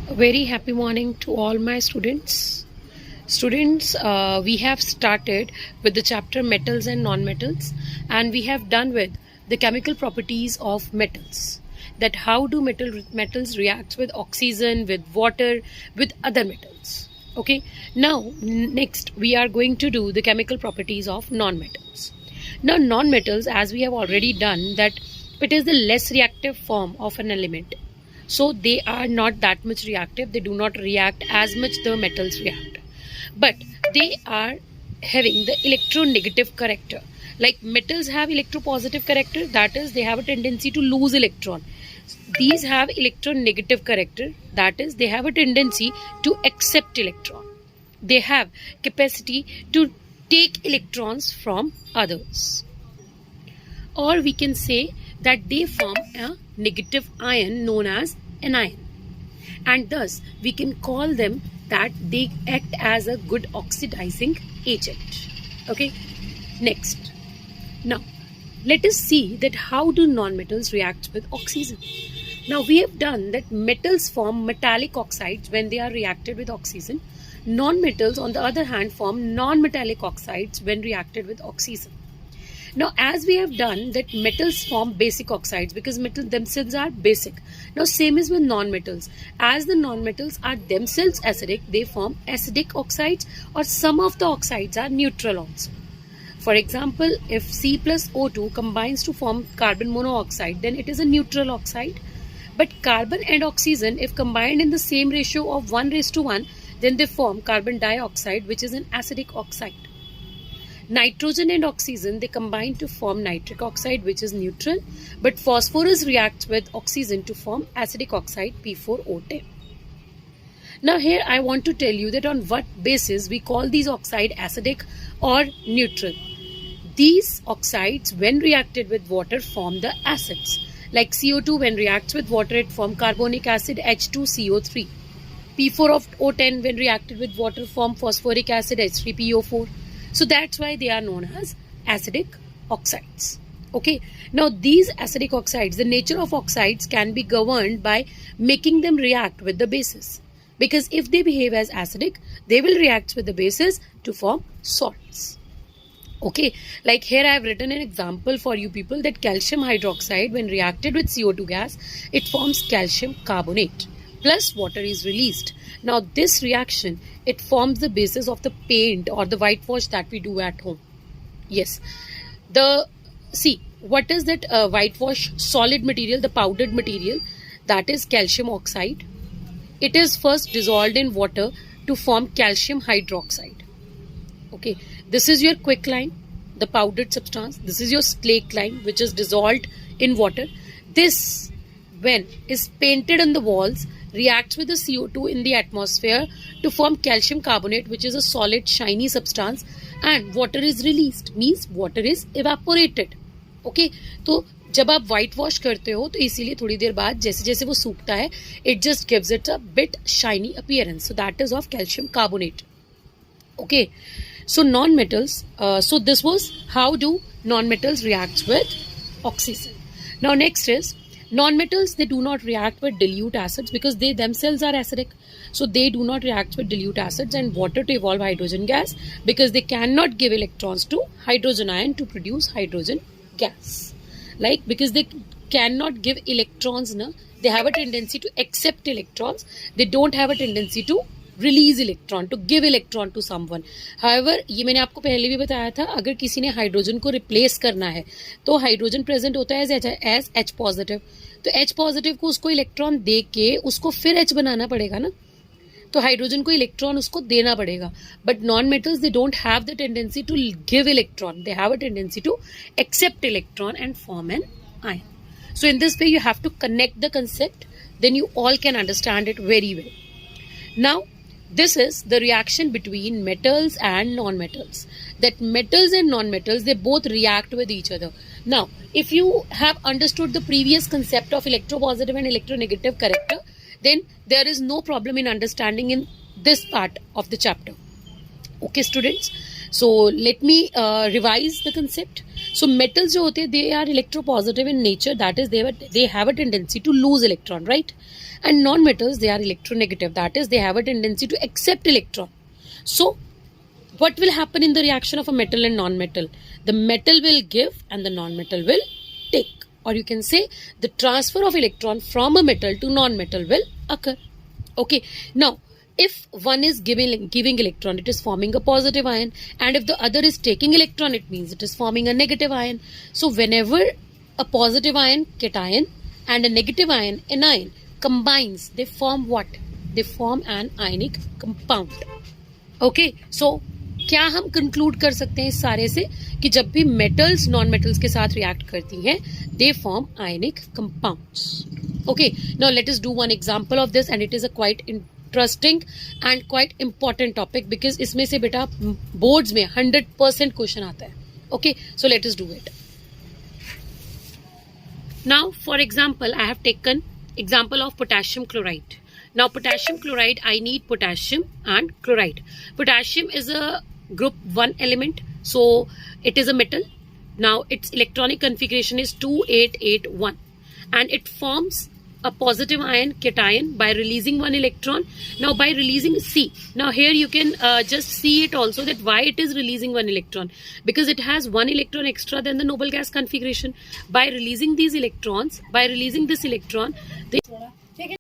A very happy morning to all my students. We have started with the chapter metals and non-metals, and we have done with the chemical properties of metals. That how do metals react with oxygen, with water, with other metals. Okay. Now next we are going to do the chemical properties of non-metals. Now non-metals, as we have already done, that it is the less reactive form of an element, so they are not that much reactive, they do not react as much the metals react, but they are having the electronegative character. Like metals have electropositive character, that is they have a tendency to lose electron. These have electronegative character, that is they have a tendency to accept electron. They have capacity to take electrons from others, or we can say that they form a negative ion known as anion, and thus we can call them that they act as a good oxidizing agent. Okay, next, now let us see that how do non-metals react with oxygen. Now we have done that metals form metallic oxides when they are reacted with oxygen. Non-metals on the other hand form non-metallic oxides when reacted with oxygen. Now, as we have done that metals form basic oxides because metals themselves are basic. Now, same is with non-metals. As the non-metals are themselves acidic, they form acidic oxides, or some of the oxides are neutral also. For example, if C plus O2 combines to form carbon monoxide, then it is a neutral oxide. But carbon and oxygen, if combined in the same ratio of 1:1, then they form carbon dioxide, which is an acidic oxide. Nitrogen and oxygen, they combine to form nitric oxide, which is neutral, but phosphorus reacts with oxygen to form acidic oxide P4O10. Now here I want to tell you that on what basis we call these oxide acidic or neutral. These oxides when reacted with water form the acids. Like CO2 when reacts with water it form carbonic acid H2CO3. P4O10 when reacted with water form phosphoric acid H3PO4. So that's why they are known as acidic oxides. Okay. Now these acidic oxides, the nature of oxides can be governed by making them react with the bases. Because if they behave as acidic, they will react with the bases to form salts. Okay. Like here I have written an example for you people that calcium hydroxide when reacted with CO2 gas, it forms calcium carbonate. Plus water is released. Now this reaction, it forms the basis of the paint or the whitewash that we do at home. Yes. See, what is that whitewash solid material, the powdered material? That is calcium oxide. It is first dissolved in water to form calcium hydroxide. Okay. This is your quicklime, the powdered substance. This is your slakelime, which is dissolved in water. This, when is painted on the walls, reacts with the CO2 in the atmosphere to form calcium carbonate, which is a solid shiny substance, and water is released, means water is evaporated. Okay, तो जब आप white wash करते हो तो इसीलिए थोड़ी देर बाद जैसे जैसे वो सूखता है, it just gives it a bit shiny appearance. So that is of calcium carbonate. Okay, so non-metals, so this was how do non-metals react with oxygen. Now next is non-metals, they do not react with dilute acids because they themselves are acidic. So they do not react with dilute acids and water to evolve hydrogen gas because they cannot give electrons to hydrogen ion to produce hydrogen gas. Like because they cannot give electrons, they have a tendency to accept electrons. They don't have a tendency to release electron, to give electron to someone. However, ये मैंने आपको पहले भी बताया था, अगर किसी ने हाइड्रोजन को रिप्लेस करना है तो हाइड्रोजन प्रेजेंट होता है एज H पॉजिटिव, तो H पॉजिटिव को उसको इलेक्ट्रॉन दे के उसको फिर H बनाना पड़ेगा ना, तो हाइड्रोजन को इलेक्ट्रॉन उसको देना पड़ेगा. But non metals they don't have the tendency to give electron, they have a tendency to accept electron and form an ion. So in this way you have to connect the concept, then you all can understand it very well. Now this is the reaction between metals and non-metals. That metals and non-metals, they both react with each other. Now, if you have understood the previous concept of electropositive and electronegative character, then there is no problem in understanding in this part of the chapter. Okay, students. So let me revise the concept. So metals जो होते हैं, they are electropositive in nature, that is they have a tendency to lose electron, right? And non-metals, they are electronegative, that is they have a tendency to accept electron. So what will happen in the reaction of a metal and non-metal? The metal will give and the non-metal will take, or you can say the transfer of electron from a metal to non-metal will occur. Okay, now if one is giving electron, it is forming a positive ion, and if the other is taking electron, it means it is forming a negative ion. So whenever a positive ion cation and a negative ion anion combines, they form what? They form an ionic compound. Okay, so क्या हम conclude कर सकते हैं इस सारे से कि जब भी मेटल्स नॉन मेटल्स के साथ रिएक्ट करती हैं, they form ionic compounds. Okay, now let us do one example of this, and it is a quite interesting and quite important topic, because इसमें से बेटा बोर्ड्स में 100% क्वेश्चन आता है. Okay, so let us do it. Now for example, I have taken example of potassium chloride. Now potassium chloride, I need potassium and chloride. Potassium is a group 1 element, so it is a metal. Now its electronic configuration is 2881 and it forms a positive ion cation by releasing one electron. Now by releasing C, now here you can just see it also that why it is releasing one electron, because it has one electron extra than the noble gas configuration. By releasing these electrons, by releasing this electron,